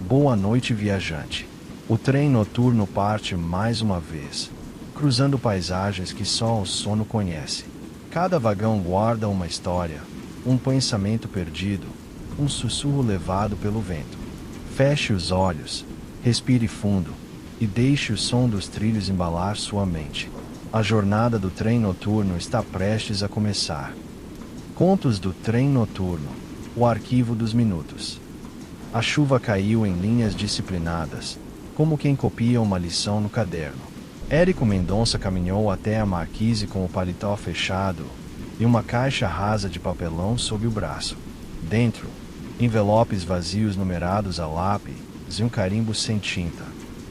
Boa noite, viajante. O trem noturno parte mais uma vez, cruzando paisagens que só o sono conhece. Cada vagão guarda uma história, um pensamento perdido, um sussurro levado pelo vento. Feche os olhos, respire fundo e deixe o som dos trilhos embalar sua mente. A jornada do trem noturno está prestes a começar. Contos do trem noturno, o arquivo dos minutos. A chuva caiu em linhas disciplinadas, como quem copia uma lição no caderno. Érico Mendonça caminhou até a marquise com o paletó fechado e uma caixa rasa de papelão sob o braço. Dentro, envelopes vazios numerados a lápis e um carimbo sem tinta,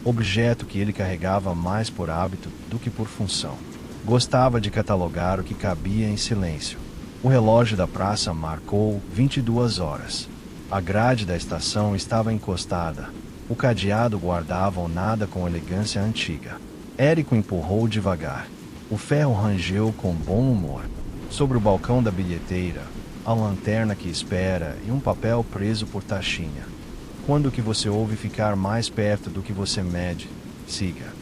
objeto que ele carregava mais por hábito do que por função. Gostava de catalogar o que cabia em silêncio. O relógio da praça marcou 22 horas. A grade da estação estava encostada. O cadeado guardava o nada com elegância antiga. Érico empurrou devagar. O ferro rangeu com bom humor. Sobre o balcão da bilheteira, a lanterna que espera e um papel preso por tachinha. Quando que você ouve ficar mais perto do que você mede, siga.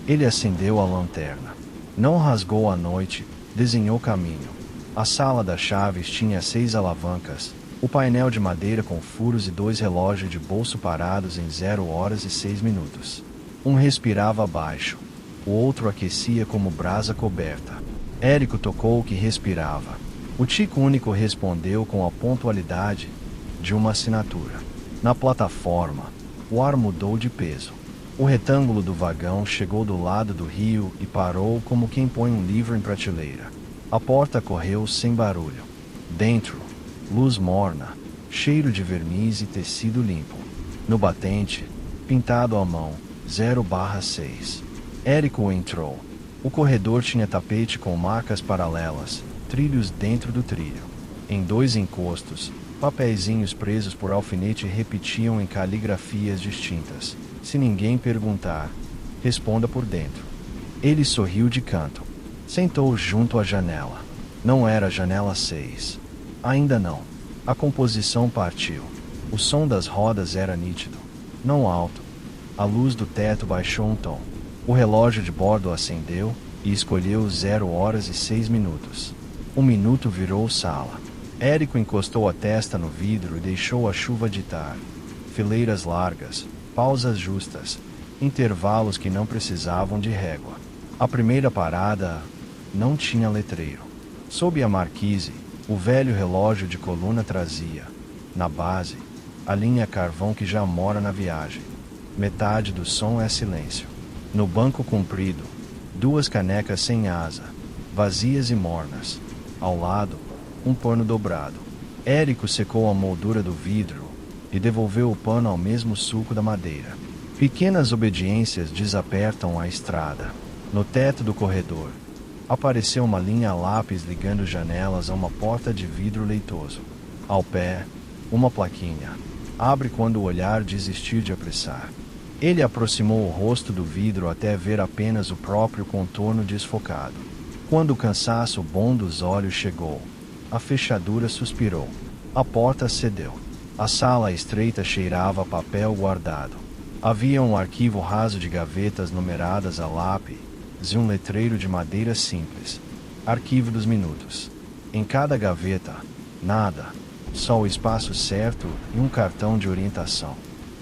Ele acendeu a lanterna. Não rasgou a noite, desenhou caminho. A sala das chaves tinha 6 alavancas. O painel de madeira com furos e 2 relógios de bolso parados em 0 horas e 6 minutos. Um respirava baixo, o outro aquecia como brasa coberta. Érico tocou o que respirava. O tico único respondeu com a pontualidade de uma assinatura. Na plataforma, o ar mudou de peso. O retângulo do vagão chegou do lado do rio e parou como quem põe um livro em prateleira. A porta correu sem barulho. Dentro, luz morna, cheiro de verniz e tecido limpo. No batente, pintado à mão, 0/6. Érico entrou. O corredor tinha tapete com marcas paralelas, trilhos dentro do trilho. Em 2 encostos, papeizinhos presos por alfinete repetiam em caligrafias distintas. Se ninguém perguntar, responda por dentro. Ele sorriu de canto. Sentou junto à janela. Não era a janela 6. Ainda não. A composição partiu. O som das rodas era nítido, não alto. A luz do teto baixou um tom. O relógio de bordo acendeu e escolheu 0 horas e 6 minutos. 1 minuto virou sala. Érico encostou a testa no vidro e deixou a chuva ditar. Fileiras largas, pausas justas, intervalos que não precisavam de régua. A primeira parada não tinha letreiro. Sob a marquise, o velho relógio de coluna trazia, na base, a linha carvão que já mora na viagem. Metade do som é silêncio. No banco comprido, 2 canecas sem asa, vazias e mornas. Ao lado, um pano dobrado. Érico secou a moldura do vidro e devolveu o pano ao mesmo sulco da madeira. Pequenas obediências desapertam a estrada. No teto do corredor, apareceu uma linha a lápis ligando janelas a uma porta de vidro leitoso. Ao pé, uma plaquinha. Abre quando o olhar desistir de apressar. Ele aproximou o rosto do vidro até ver apenas o próprio contorno desfocado. Quando o cansaço bom dos olhos chegou, a fechadura suspirou. A porta cedeu. A sala estreita cheirava a papel guardado. Havia um arquivo raso de gavetas numeradas a lápis e um letreiro de madeira simples. Arquivo dos minutos. Em cada gaveta, nada, só o espaço certo e um cartão de orientação.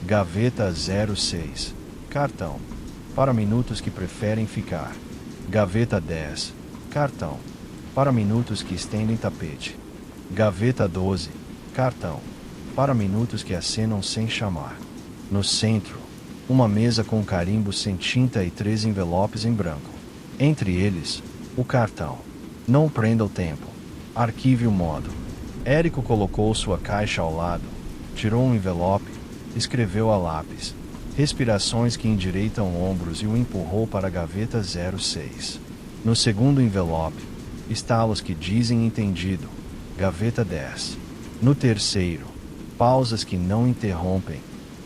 Gaveta 06. Cartão. Para minutos que preferem ficar. Gaveta 10. Cartão. Para minutos que estendem tapete. Gaveta 12. Cartão. Para minutos que acenam sem chamar. No centro, uma mesa com carimbo sem tinta e 3 envelopes em branco. Entre eles, o cartão. Não prenda o tempo. Arquive o modo. Érico colocou sua caixa ao lado, tirou um envelope, escreveu a lápis. Respirações que endireitam ombros e o empurrou para a gaveta 06. No segundo envelope, estalos que dizem entendido. Gaveta 10. No terceiro, pausas que não interrompem.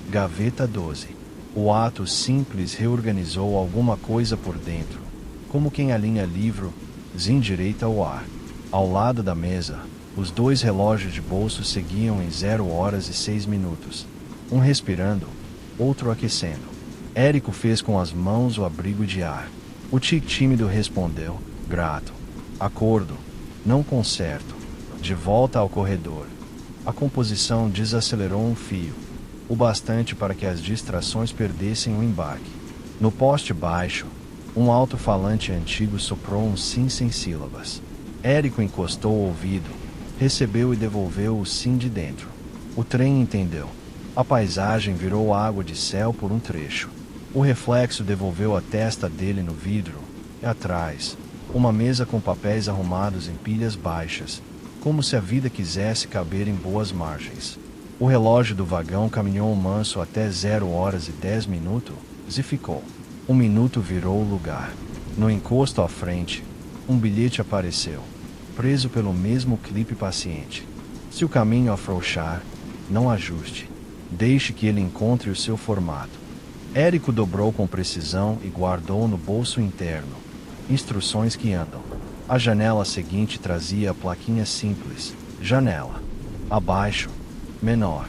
Gaveta 12. O ato simples reorganizou alguma coisa por dentro, como quem alinha livro, endireita o ar. Ao lado da mesa, os 2 relógios de bolso seguiam em 0 horas e 6 minutos. Um respirando, outro aquecendo. Érico fez com as mãos o abrigo de ar. O tique tímido respondeu, grato. Acordo, não conserto. De volta ao corredor. A composição desacelerou um fio, o bastante para que as distrações perdessem o embarque. No poste baixo, um alto-falante antigo soprou um sim sem sílabas. Érico encostou o ouvido, recebeu e devolveu o sim de dentro. O trem entendeu. A paisagem virou água de céu por um trecho. O reflexo devolveu a testa dele no vidro, e atrás, uma mesa com papéis arrumados em pilhas baixas, como se a vida quisesse caber em boas margens. O relógio do vagão caminhou manso até 0h10 e ficou. Um minuto virou o lugar. No encosto à frente, um bilhete apareceu, preso pelo mesmo clipe paciente. Se o caminho afrouxar, não ajuste. Deixe que ele encontre o seu formato. Érico dobrou com precisão e guardou no bolso interno. Instruções que andam. A janela seguinte trazia a plaquinha simples. Janela. Abaixo. Menor.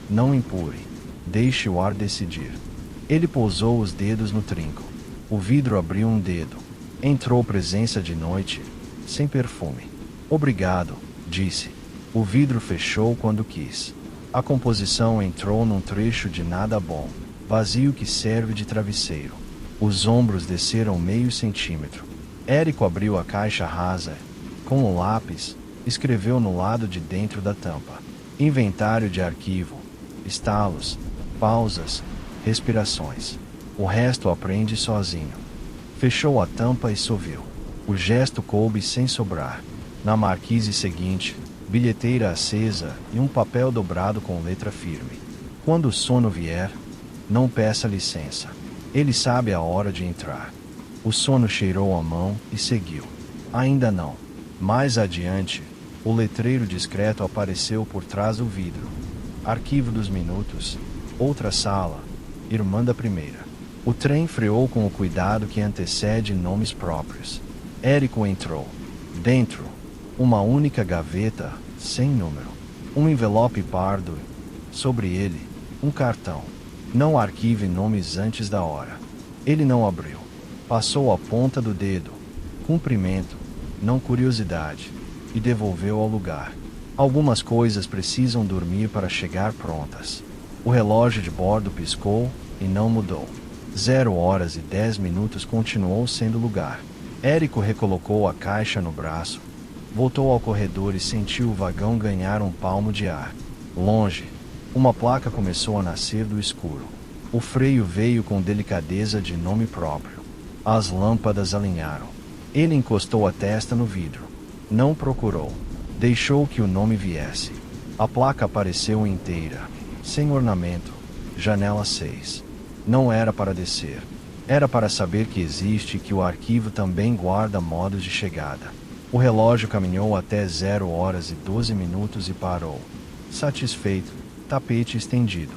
Não empure. Deixe o ar decidir. Ele pousou os dedos no trinco. O vidro abriu um dedo. Entrou presença de noite, sem perfume. Obrigado, disse. O vidro fechou quando quis. A composição entrou num trecho de nada bom, vazio que serve de travesseiro. Os ombros desceram meio centímetro. Érico abriu a caixa rasa. Com o lápis, escreveu no lado de dentro da tampa. Inventário de arquivo. Estalos, pausas, respirações. O resto aprende sozinho. Fechou a tampa e sorriu. O gesto coube sem sobrar. Na marquise seguinte, bilheteira acesa e um papel dobrado com letra firme. Quando o sono vier, não peça licença. Ele sabe a hora de entrar. O sono cheirou a mão e seguiu. Ainda não. Mais adiante, o letreiro discreto apareceu por trás do vidro. Arquivo dos minutos. Outra sala. Irmã da primeira. O trem freou com o cuidado que antecede nomes próprios. Érico entrou. Dentro, uma única gaveta, sem número. Um envelope pardo. Sobre ele, um cartão. Não arquive nomes antes da hora. Ele não abriu. Passou a ponta do dedo. Cumprimento, não curiosidade. E devolveu ao lugar. Algumas coisas precisam dormir para chegar prontas. O relógio de bordo piscou e não mudou. 0h10 continuou sendo lugar. Érico recolocou a caixa no braço, voltou ao corredor e sentiu o vagão ganhar um palmo de ar. Longe, uma placa começou a nascer do escuro. O freio veio com delicadeza de nome próprio. As lâmpadas alinharam. Ele encostou a testa no vidro. Não procurou. Deixou que o nome viesse. A placa apareceu inteira, sem ornamento. Janela 6. Não era para descer. Era para saber que existe e que o arquivo também guarda modos de chegada. O relógio caminhou até 0h12 e parou. Satisfeito, tapete estendido.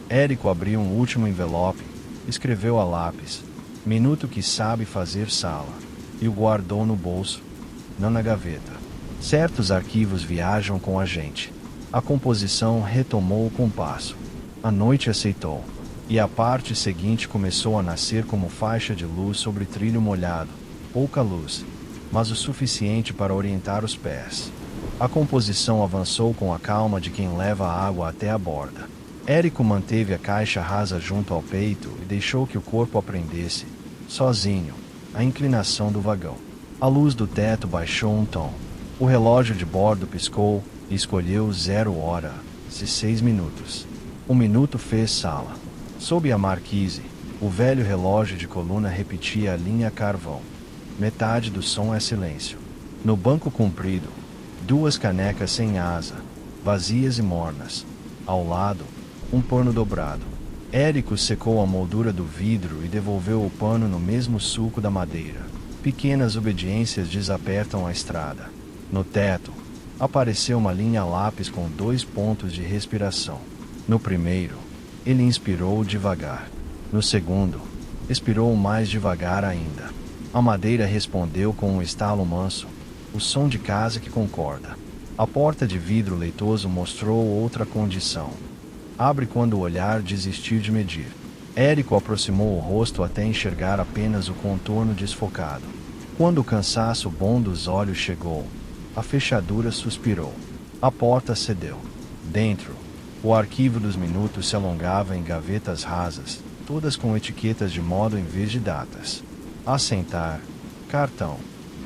Érico abriu um último envelope, escreveu a lápis, minuto que sabe fazer sala, e o guardou no bolso, não na gaveta. Certos arquivos viajam com a gente. A composição retomou o compasso. A noite aceitou. E a parte seguinte começou a nascer como faixa de luz sobre trilho molhado. Pouca luz, mas o suficiente para orientar os pés. A composição avançou com a calma de quem leva a água até a borda. Érico manteve a caixa rasa junto ao peito e deixou que o corpo aprendesse, sozinho, a inclinação do vagão. A luz do teto baixou um tom. O relógio de bordo piscou e escolheu 0h06. Um minuto fez sala. Sob a marquise, o velho relógio de coluna repetia a linha carvão. Metade do som é silêncio. No banco comprido, 2 canecas sem asa, vazias e mornas. Ao lado, um pano dobrado. Érico secou a moldura do vidro e devolveu o pano no mesmo sulco da madeira. Pequenas obediências desapertam a estrada. No teto, apareceu uma linha lápis com 2 pontos de respiração. No primeiro, ele inspirou devagar. No segundo, expirou mais devagar ainda. A madeira respondeu com um estalo manso, o som de casa que concorda. A porta de vidro leitoso mostrou outra condição. Abre quando o olhar desistir de medir. Érico aproximou o rosto até enxergar apenas o contorno desfocado. Quando o cansaço bom dos olhos chegou, a fechadura suspirou. A porta cedeu. Dentro, o arquivo dos minutos se alongava em gavetas rasas, todas com etiquetas de modo em vez de datas. Assentar, cartão,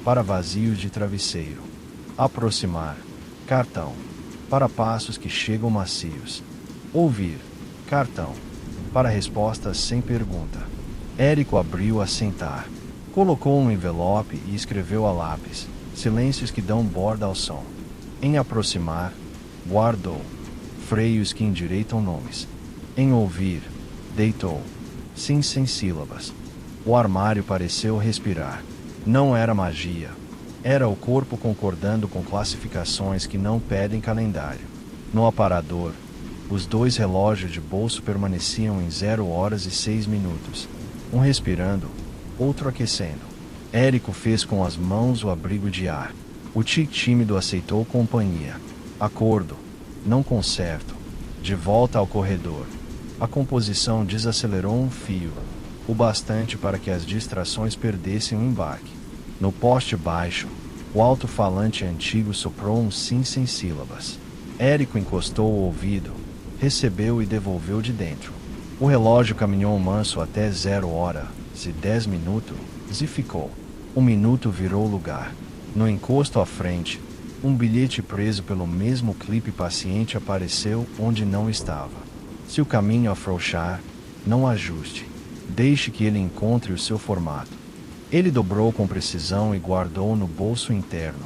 para vazios de travesseiro. Aproximar, cartão, para passos que chegam macios. Ouvir, cartão, para respostas sem pergunta. Érico abriu assentar. Colocou um envelope e escreveu a lápis, silêncios que dão borda ao som. Em aproximar, guardou, freios que endireitam nomes. Em ouvir, deitou, sim sem sílabas. O armário pareceu respirar. Não era magia. Era o corpo concordando com classificações que não pedem calendário. No aparador, os 2 relógios de bolso permaneciam em 0h06, um respirando, outro aquecendo. Érico fez com as mãos o abrigo de ar. O tique tímido aceitou companhia. Acordo, não conserto. De volta ao corredor. A composição desacelerou um fio, o bastante para que as distrações perdessem o embarque. No poste baixo, o alto-falante antigo soprou um sim sem sílabas. Érico encostou o ouvido, recebeu e devolveu de dentro. O relógio caminhou manso até 0h10 e ficou. 1 minuto virou lugar. No encosto à frente, um bilhete preso pelo mesmo clipe paciente apareceu onde não estava. Se o caminho afrouxar, não ajuste. Deixe que ele encontre o seu formato. Ele dobrou com precisão e guardou no bolso interno.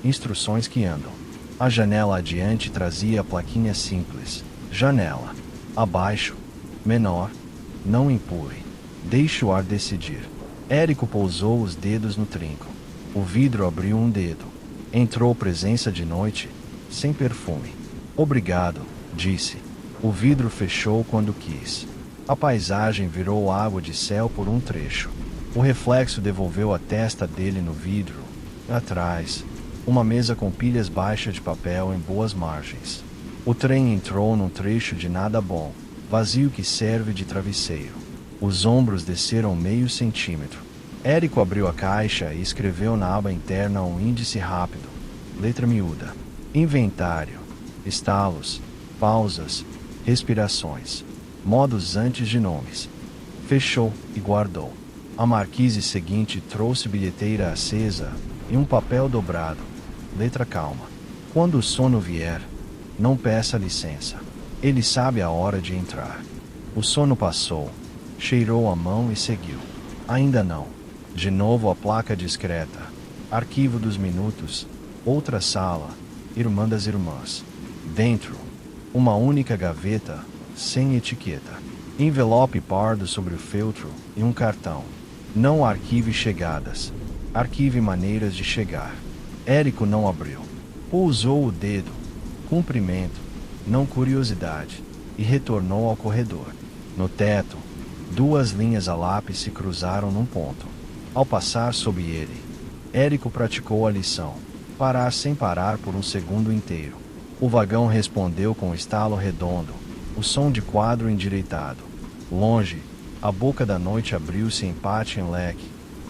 Instruções que andam. A janela adiante trazia a plaquinha simples. Janela. Abaixo. Menor. Não empurre. Deixe o ar decidir. Érico pousou os dedos no trinco. O vidro abriu um dedo. Entrou presença de noite, sem perfume. Obrigado, disse. O vidro fechou quando quis. A paisagem virou água de céu por um trecho. O reflexo devolveu a testa dele no vidro. Atrás, uma mesa com pilhas baixas de papel em boas margens. O trem entrou num trecho de nada bom, vazio que serve de travesseiro. Os ombros desceram meio centímetro. Érico abriu a caixa e escreveu na aba interna um índice rápido. Letra miúda. Inventário. Estalos. Pausas. Respirações. Modos antes de nomes. Fechou e guardou. A marquise seguinte trouxe bilheteira acesa e um papel dobrado. Letra calma. Quando o sono vier, não peça licença. Ele sabe a hora de entrar. O sono passou. Cheirou a mão e seguiu. Ainda não. De novo a placa discreta. Arquivo dos minutos. Outra sala. Irmã das irmãs. Dentro, uma única gaveta, sem etiqueta. Envelope pardo sobre o feltro e um cartão. Não arquive chegadas. Arquive maneiras de chegar. Érico não abriu. Pousou o dedo. Cumprimento, não curiosidade. E retornou ao corredor. No teto, 2 linhas a lápis se cruzaram num ponto. Ao passar sob ele, Érico praticou a lição. Parar sem parar por um segundo inteiro. O vagão respondeu com um estalo redondo, o som de quadro endireitado. Longe, a boca da noite abriu-se em pátio em leque.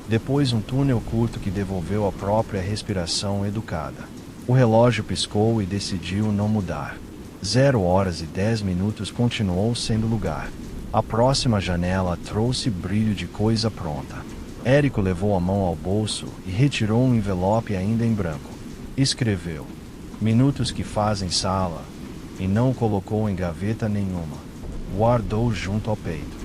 Depois um túnel curto que devolveu a própria respiração educada. O relógio piscou e decidiu não mudar. 0h10 continuou sendo lugar. A próxima janela trouxe brilho de coisa pronta. Érico levou a mão ao bolso e retirou um envelope ainda em branco. Escreveu: minutos que fazem sala, e não o colocou em gaveta nenhuma. Guardou junto ao peito.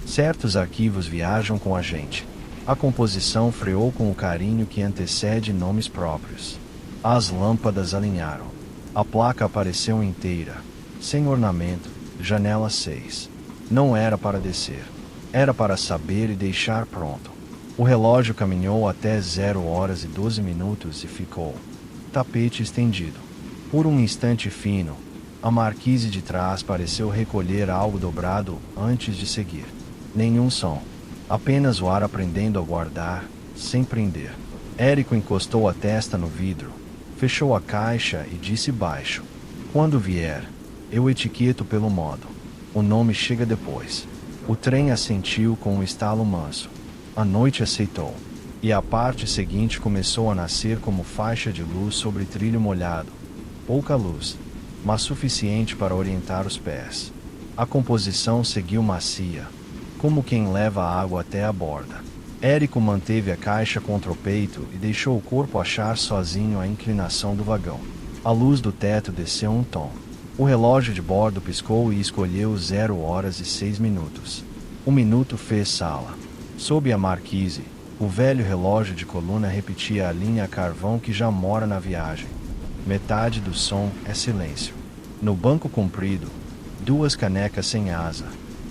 Certos arquivos viajam com a gente. A composição freou com o carinho que antecede nomes próprios. As lâmpadas alinharam. A placa apareceu inteira, sem ornamento, janela 6. Não era para descer. Era para saber e deixar pronto. O relógio caminhou até 0h12 e ficou. Tapete estendido. Por um instante fino, a marquise de trás pareceu recolher algo dobrado antes de seguir. Nenhum som. Apenas o ar aprendendo a guardar, sem prender. Érico encostou a testa no vidro, fechou a caixa e disse baixo: quando vier, eu etiqueto pelo modo. O nome chega depois. O trem assentiu com um estalo manso. A noite aceitou. E a parte seguinte começou a nascer como faixa de luz sobre trilho molhado. Pouca luz, mas suficiente para orientar os pés. A composição seguiu macia, como quem leva a água até a borda. Érico manteve a caixa contra o peito e deixou o corpo achar sozinho a inclinação do vagão. A luz do teto desceu um tom. O relógio de bordo piscou e escolheu 0h06. O minuto fez sala. Sob a marquise, o velho relógio de coluna repetia a linha a carvão que já mora na viagem. Metade do som é silêncio. No banco comprido, 2 canecas sem asa,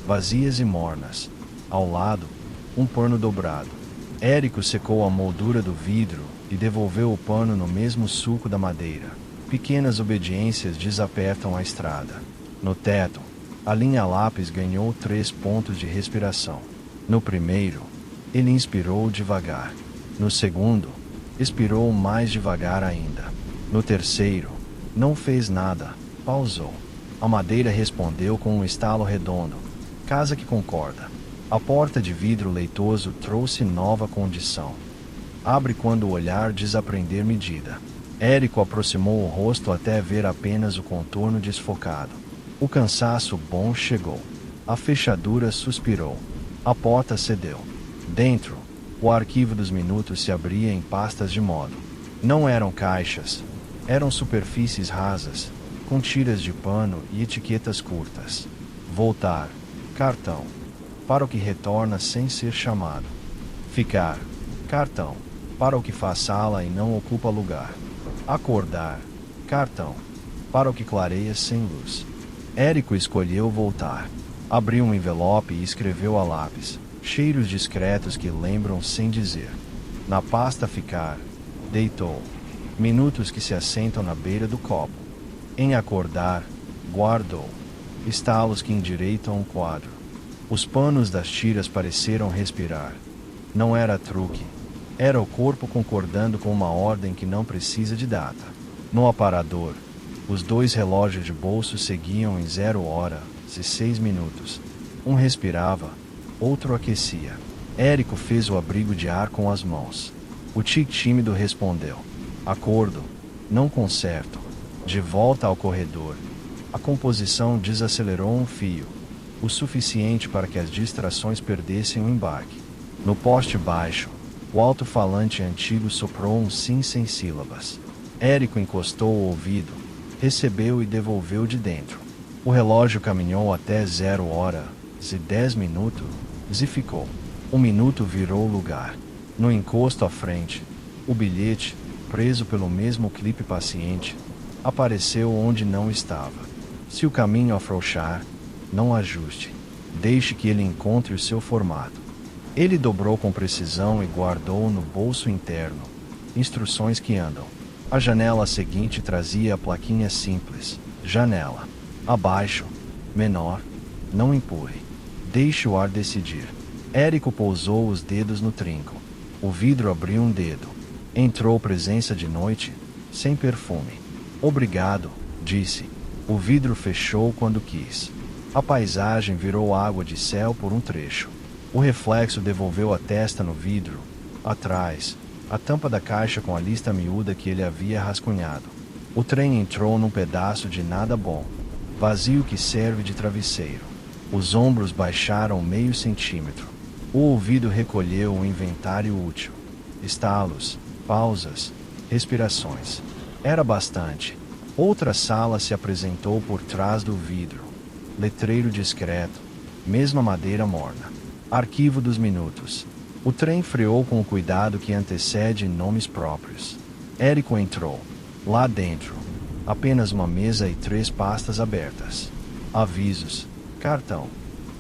vazias e mornas. Ao lado, um pano dobrado. Érico secou a moldura do vidro e devolveu o pano no mesmo sulco da madeira. Pequenas obediências desapertam a estrada. No teto, a linha lápis ganhou 3 pontos de respiração. No primeiro, ele inspirou devagar. No segundo, expirou mais devagar ainda. No terceiro, não fez nada, pausou. A madeira respondeu com um estalo redondo. Casa que concorda. A porta de vidro leitoso trouxe nova condição. Abre quando o olhar desaprender medida. Érico aproximou o rosto até ver apenas o contorno desfocado. O cansaço bom chegou. A fechadura suspirou. A porta cedeu. Dentro, o arquivo dos minutos se abria em pastas de modo. Não eram caixas. Eram superfícies rasas, com tiras de pano e etiquetas curtas. Voltar. Cartão. Para o que retorna sem ser chamado. Ficar. Cartão. Para o que faz sala e não ocupa lugar. Acordar. Cartão. Para o que clareia sem luz. Érico escolheu voltar. Abriu um envelope e escreveu a lápis. Cheiros discretos que lembram sem dizer. Na pasta ficar. Deitou. Minutos que se assentam na beira do copo. Em acordar. Guardou. Estalos que endireitam um quadro. Os panos das tiras pareceram respirar. Não era truque. Era o corpo concordando com uma ordem que não precisa de data. No aparador, os 2 relógios de bolso seguiam em 0h06. Um respirava, outro aquecia. Érico fez o abrigo de ar com as mãos. O tique tímido respondeu. Acordo. Não conserto. De volta ao corredor. A composição desacelerou um fio, o suficiente para que as distrações perdessem o embarque. No poste baixo, o alto-falante antigo soprou um sim sem sílabas. Érico encostou o ouvido, recebeu e devolveu de dentro. O relógio caminhou até 0h10 e ficou. Um minuto virou lugar. No encosto à frente, o bilhete, preso pelo mesmo clipe paciente, apareceu onde não estava. Se o caminho afrouxar, não ajuste. Deixe que ele encontre o seu formato. Ele dobrou com precisão e guardou no bolso interno. Instruções que andam. A janela seguinte trazia a plaquinha simples. Janela. Abaixo. Menor. Não empurre. Deixe o ar decidir. Érico pousou os dedos no trinco. O vidro abriu um dedo. Entrou presença de noite, sem perfume. Obrigado, disse. O vidro fechou quando quis. A paisagem virou água de céu por um trecho. O reflexo devolveu a testa no vidro. Atrás, a tampa da caixa com a lista miúda que ele havia rascunhado. O trem entrou num pedaço de nada bom, vazio que serve de travesseiro. Os ombros baixaram meio centímetro. O ouvido recolheu um inventário útil. Estalos, pausas, respirações. Era bastante. Outra sala se apresentou por trás do vidro. Letreiro discreto, mesma madeira morna. Arquivo dos minutos. O trem freou com o cuidado que antecede nomes próprios. Érico entrou. Lá dentro, apenas uma mesa e 3 pastas abertas. Avisos. Cartão.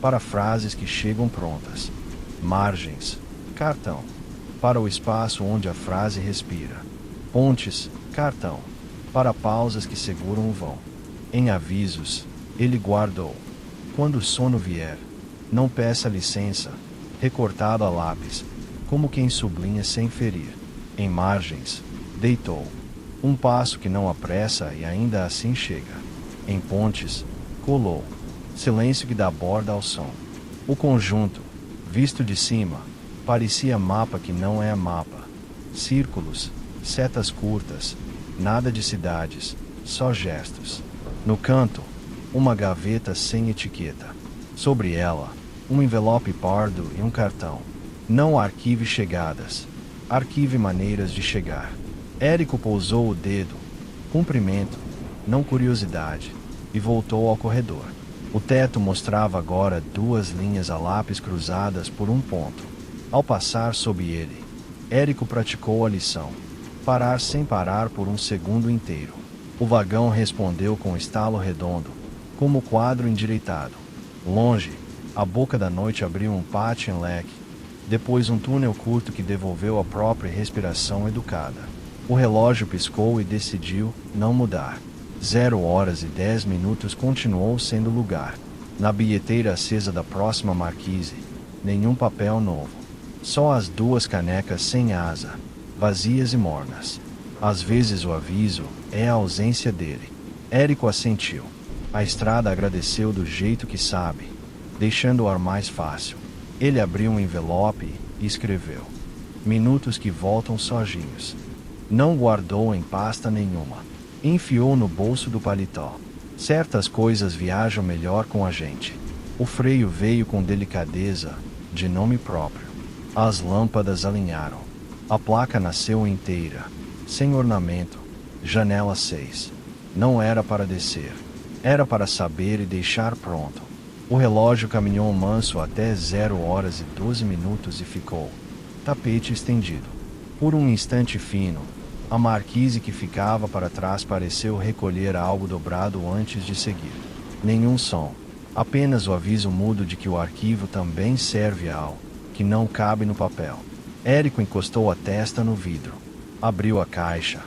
Para frases que chegam prontas. Margens. Cartão. Para o espaço onde a frase respira. Pontes. Cartão. Para pausas que seguram o vão. Em avisos, ele guardou. Quando o sono vier, não peça licença, recortado a lápis, como quem sublinha sem ferir. Em margens, deitou. Um passo que não apressa e ainda assim chega. Em pontes, colou. Silêncio que dá borda ao som. O conjunto, visto de cima, parecia mapa que não é mapa. Círculos, setas curtas, nada de cidades, só gestos. No canto, uma gaveta sem etiqueta. Sobre ela, um envelope pardo e um cartão. Não arquive chegadas. Arquive maneiras de chegar. Érico pousou o dedo. Cumprimento, não curiosidade, e voltou ao corredor. O teto mostrava agora 2 linhas a lápis cruzadas por um ponto. Ao passar sob ele, Érico praticou a lição. Parar sem parar por um segundo inteiro. O vagão respondeu com um estalo redondo, como quadro endireitado. Longe, a boca da noite abriu um pátio em leque, depois um túnel curto que devolveu a própria respiração educada. O relógio piscou e decidiu não mudar. 0h10 continuou sendo o lugar. Na bilheteira acesa da próxima marquise, nenhum papel novo. Só as 2 canecas sem asa, vazias e mornas. Às vezes o aviso é a ausência dele. Érico assentiu. A estrada agradeceu do jeito que sabe, deixando o ar mais fácil. Ele abriu um envelope e escreveu: minutos que voltam sozinhos. Não guardou em pasta nenhuma. Enfiou no bolso do paletó. Certas coisas viajam melhor com a gente. O freio veio com delicadeza, de nome próprio. As lâmpadas alinharam. A placa nasceu inteira, sem ornamento. Janela 6. Não era para descer. Era para saber e deixar pronto. O relógio caminhou manso até 0h12 e ficou. Tapete estendido. Por um instante fino, a marquise que ficava para trás pareceu recolher algo dobrado antes de seguir. Nenhum som. Apenas o aviso mudo de que o arquivo também serve ao que não cabe no papel. Érico encostou a testa no vidro. Abriu a caixa.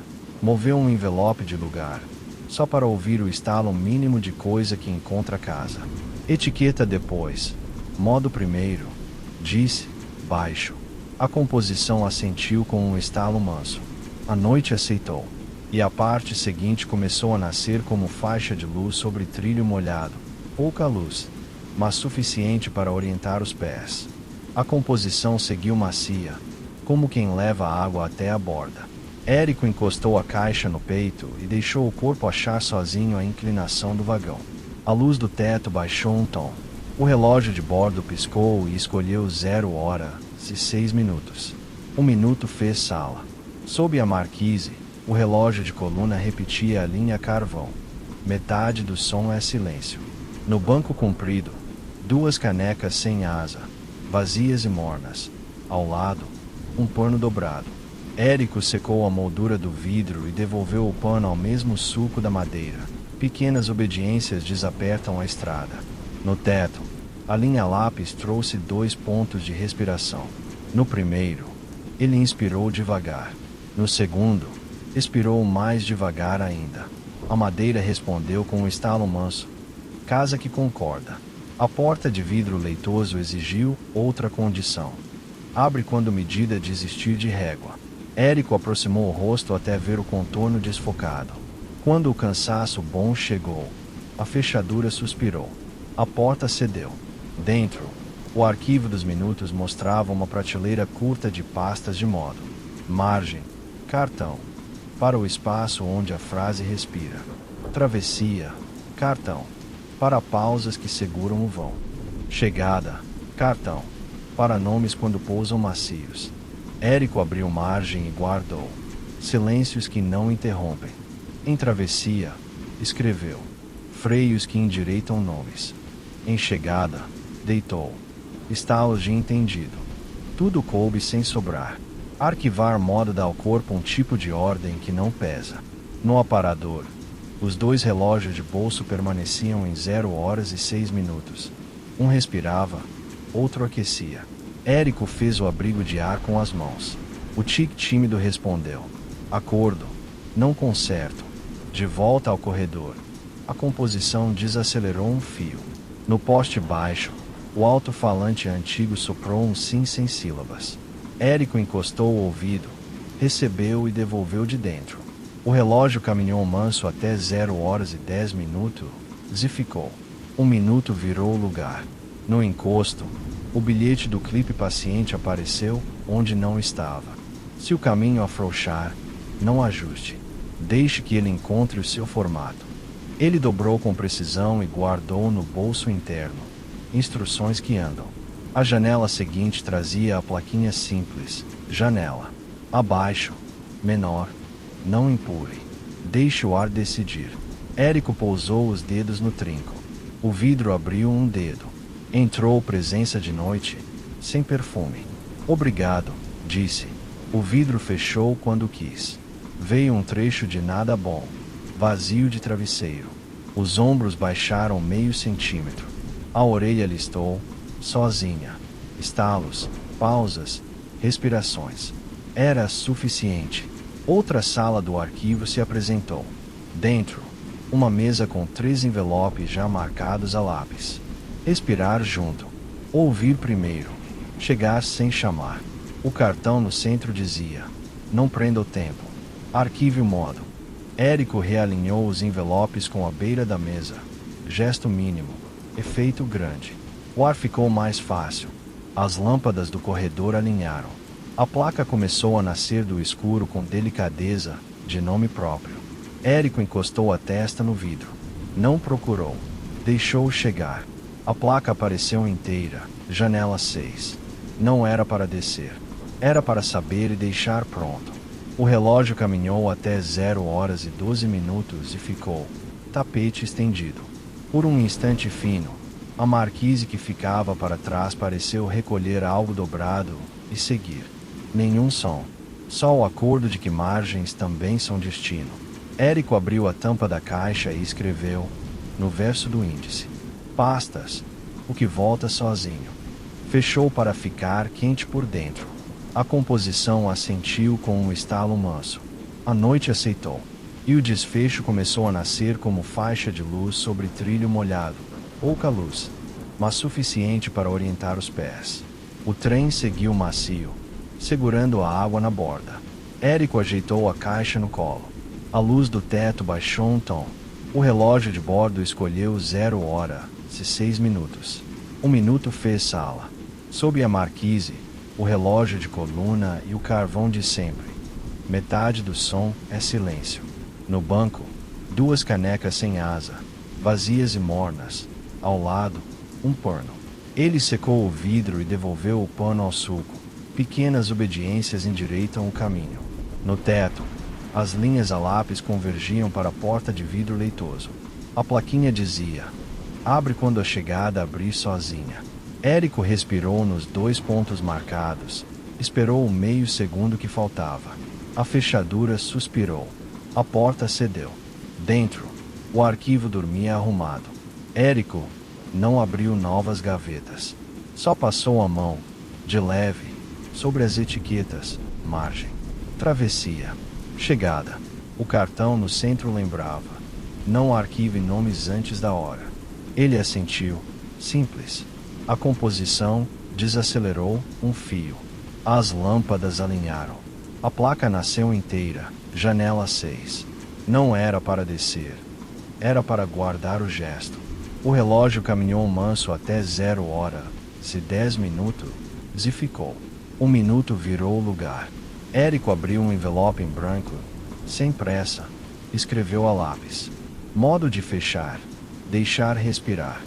Moveu um envelope de lugar, só para ouvir o estalo mínimo de coisa que encontra casa. Etiqueta depois. Modo primeiro. Disse, baixo. A composição assentiu com um estalo manso. A noite aceitou. E a parte seguinte começou a nascer como faixa de luz sobre trilho molhado. Pouca luz, mas suficiente para orientar os pés. A composição seguiu macia, como quem leva a água até a borda. Érico encostou a caixa no peito e deixou o corpo achar sozinho a inclinação do vagão. A luz do teto baixou um tom. O relógio de bordo piscou e escolheu 0h06. Um minuto fez sala. Sob a marquise, o relógio de coluna repetia a linha carvão. Metade do som é silêncio. No banco comprido, 2 canecas sem asa, vazias e mornas. Ao lado, um pano dobrado. Érico secou a moldura do vidro e devolveu o pano ao mesmo sulco da madeira. Pequenas obediências desapertam a estrada. No teto, a linha lápis trouxe 2 pontos de respiração. No primeiro, ele inspirou devagar. No segundo, expirou mais devagar ainda. A madeira respondeu com um estalo manso. Casa que concorda. A porta de vidro leitoso exigiu outra condição. Abre quando medida desistir de régua. Érico aproximou o rosto até ver o contorno desfocado. Quando o cansaço bom chegou, a fechadura suspirou. A porta cedeu. Dentro, o arquivo dos minutos mostrava uma prateleira curta de pastas de modo. Margem, cartão. Para o espaço onde a frase respira. Travessia, cartão. Para pausas que seguram o vão. Chegada, cartão. Para nomes quando pousam macios. Érico abriu margem e guardou. Silêncios que não interrompem. Em travessia, escreveu. Freios que endireitam nomes. Em chegada, deitou. Estalos de entendido. Tudo coube sem sobrar. Arquivar modo dá ao corpo um tipo de ordem que não pesa. No aparador, os 2 relógios de bolso permaneciam em 0h06. Um respirava, outro aquecia. Érico fez o abrigo de ar com as mãos. O tique tímido respondeu. Acordo. Não concerto. De volta ao corredor. A composição desacelerou um fio. No poste baixo, o alto-falante antigo soprou um sim sem sílabas. Érico encostou o ouvido, recebeu e devolveu de dentro. O relógio caminhou manso até 0h10 e ficou. Um minuto virou o lugar. No encosto, o bilhete do clipe paciente apareceu onde não estava. Se o caminho afrouxar, não ajuste. Deixe que ele encontre o seu formato. Ele dobrou com precisão e guardou no bolso interno. Instruções que andam. A janela seguinte trazia a plaquinha simples. Janela. Abaixo. Menor. Não empurre. Deixe o ar decidir. Érico pousou os dedos no trinco. O vidro abriu um dedo. Entrou presença de noite, sem perfume. Obrigado, disse. O vidro fechou quando quis. Veio um trecho de nada bom, vazio de travesseiro. Os ombros baixaram meio centímetro. A orelha listou, sozinha. Estalos, pausas, respirações. Era suficiente. Outra sala do arquivo se apresentou. Dentro, uma mesa com 3 envelopes já marcados a lápis. Respirar junto. Ouvir primeiro. Chegar sem chamar. O cartão no centro dizia: não prenda o tempo. Arquive o modo. Érico realinhou os envelopes com a beira da mesa. Gesto mínimo. Efeito grande. O ar ficou mais fácil. As lâmpadas do corredor alinharam. A placa começou a nascer do escuro com delicadeza, de nome próprio. Érico encostou a testa no vidro. Não procurou. Deixou chegar. A placa apareceu inteira. Janela 6. Não era para descer. Era para saber e deixar pronto. O relógio caminhou até 0h12 e ficou. Tapete estendido. Por um instante fino, a marquise que ficava para trás pareceu recolher algo dobrado e seguir. Nenhum som. Só o acordo de que margens também são destino. Érico abriu a tampa da caixa e escreveu, no verso do índice: pastas, o que volta sozinho. Fechou para ficar quente por dentro. A composição assentiu com um estalo manso. A noite aceitou. E o desfecho começou a nascer como faixa de luz sobre trilho molhado. Pouca luz, mas suficiente para orientar os pés. O trem seguiu macio, segurando a água na borda. Érico ajeitou a caixa no colo. A luz do teto baixou um tom. O relógio de bordo escolheu 0h06. 1 minuto fez sala. Sob a marquise, o relógio de coluna e o carvão de sempre. Metade do som é silêncio. No banco, 2 canecas sem asa, vazias e mornas. Ao lado, um pano. Ele secou o vidro e devolveu o pano ao suco. Pequenas obediências endireitam o caminho. No teto, as linhas a lápis convergiam para a porta de vidro leitoso. A plaquinha dizia: abre quando a chegada abrir sozinha. Érico respirou nos 2 pontos marcados. Esperou o meio segundo que faltava. A fechadura suspirou. A porta cedeu. Dentro, o arquivo dormia arrumado. Érico não abriu novas gavetas. Só passou a mão, de leve, sobre as etiquetas, margem, travessia, chegada. O cartão no centro lembrava: não arquive nomes antes da hora. Ele assentiu, simples. A composição desacelerou um fio. As lâmpadas alinharam. A placa nasceu inteira. Janela 6. Não era para descer. Era para guardar o gesto. O relógio caminhou manso até 0h10 e ficou. 1 minuto virou o lugar. Érico abriu um envelope em branco. Sem pressa, escreveu a lápis: modo de fechar. Deixar respirar.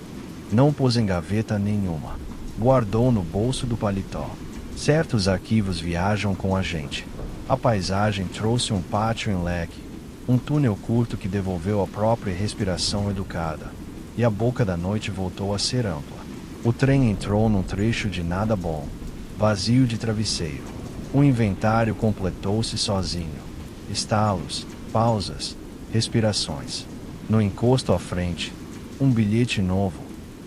Não pôs em gaveta nenhuma. Guardou no bolso do paletó. Certos arquivos viajam com a gente. A paisagem trouxe um pátio em leque, um túnel curto que devolveu a própria respiração educada, e a boca da noite voltou a ser ampla. O trem entrou num trecho de nada bom, vazio de travesseiro. O inventário completou-se sozinho. Estalos, pausas, respirações. No encosto à frente, um bilhete novo,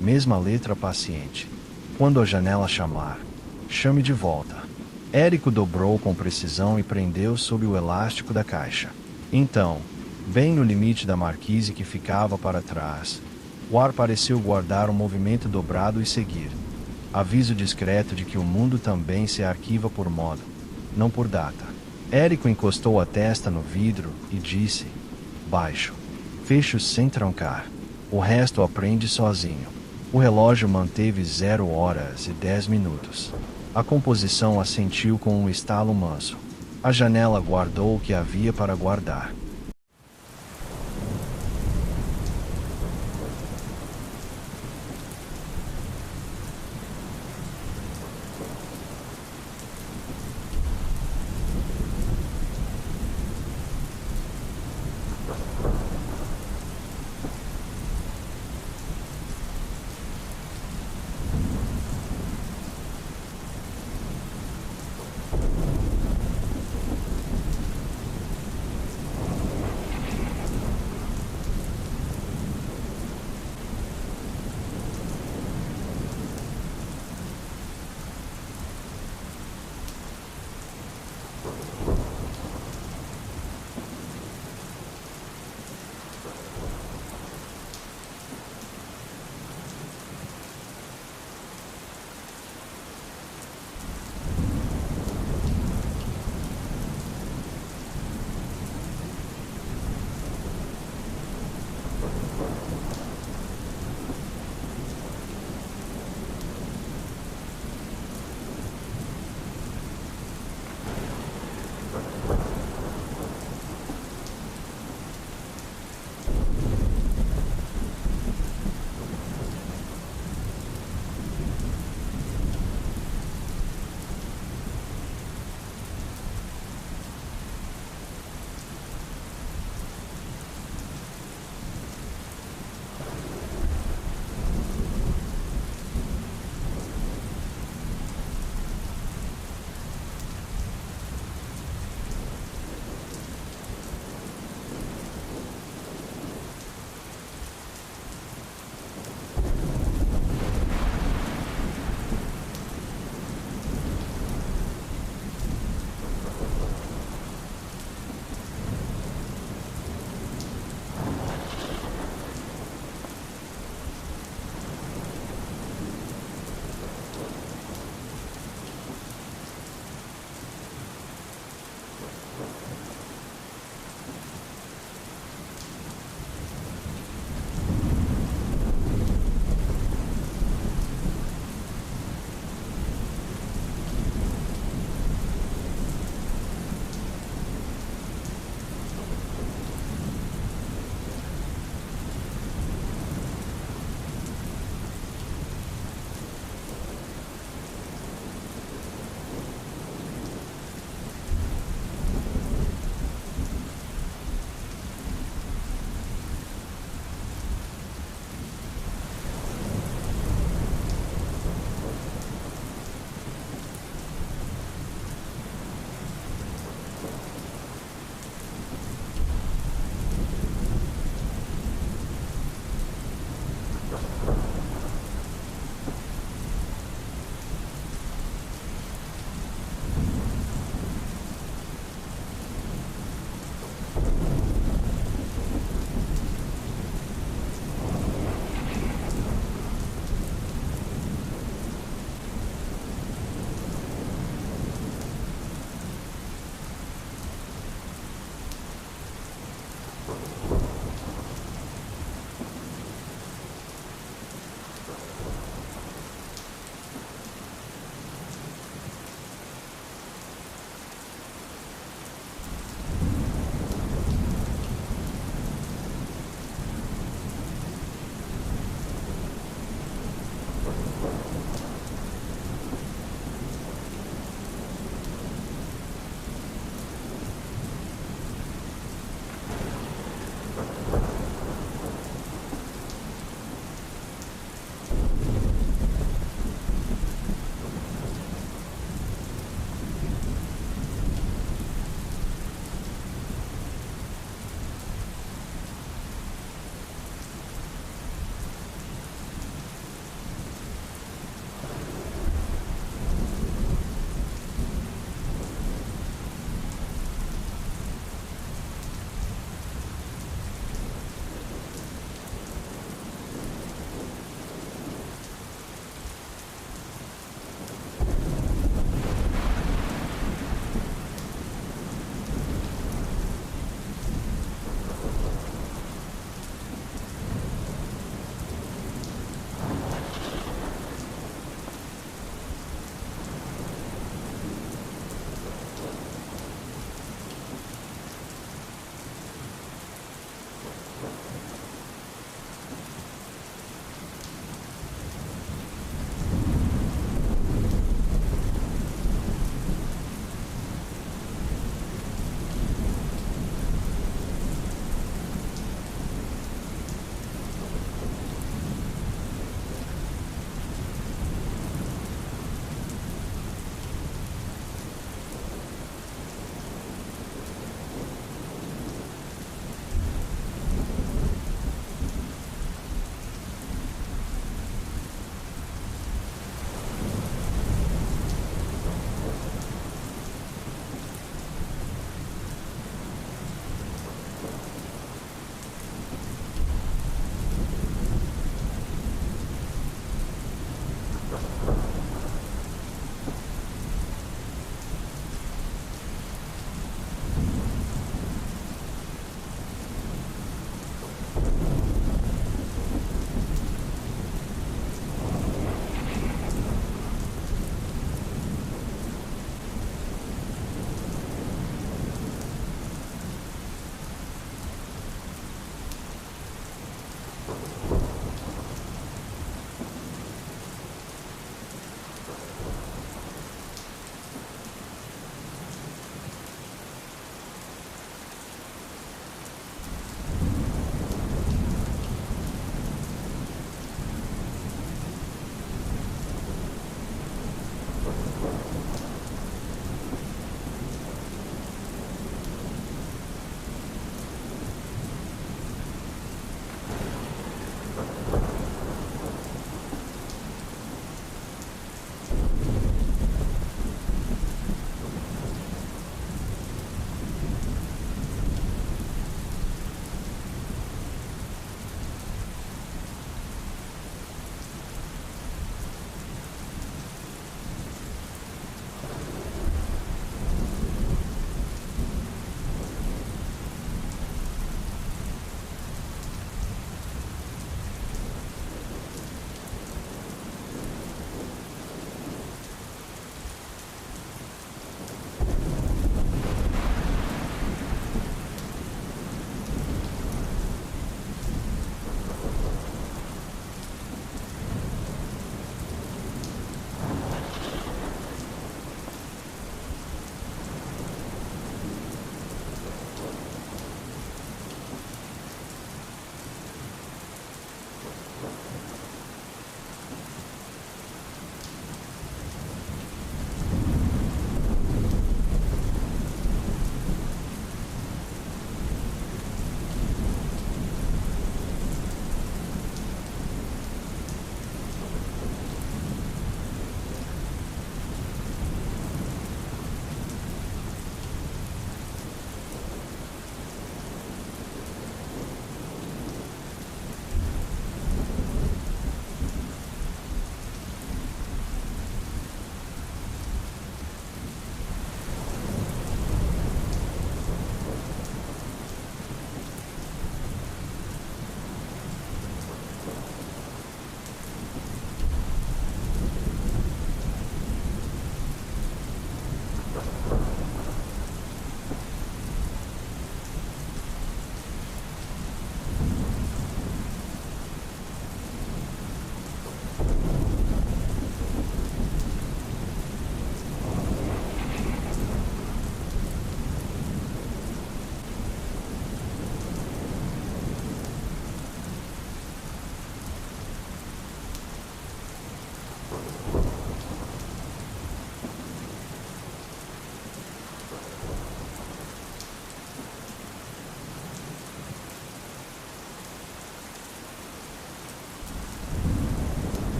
mesma letra paciente. Quando a janela chamar, chame de volta. Érico dobrou com precisão e prendeu sob o elástico da caixa. Então, bem no limite da marquise que ficava para trás, o ar pareceu guardar um movimento dobrado e seguir. Aviso discreto de que o mundo também se arquiva por modo, não por data. Érico encostou a testa no vidro e disse: baixo. Fecho sem trancar. O resto aprende sozinho. O relógio manteve 0 horas e 10 minutos. A composição assentiu com um estalo manso. A janela guardou o que havia para guardar.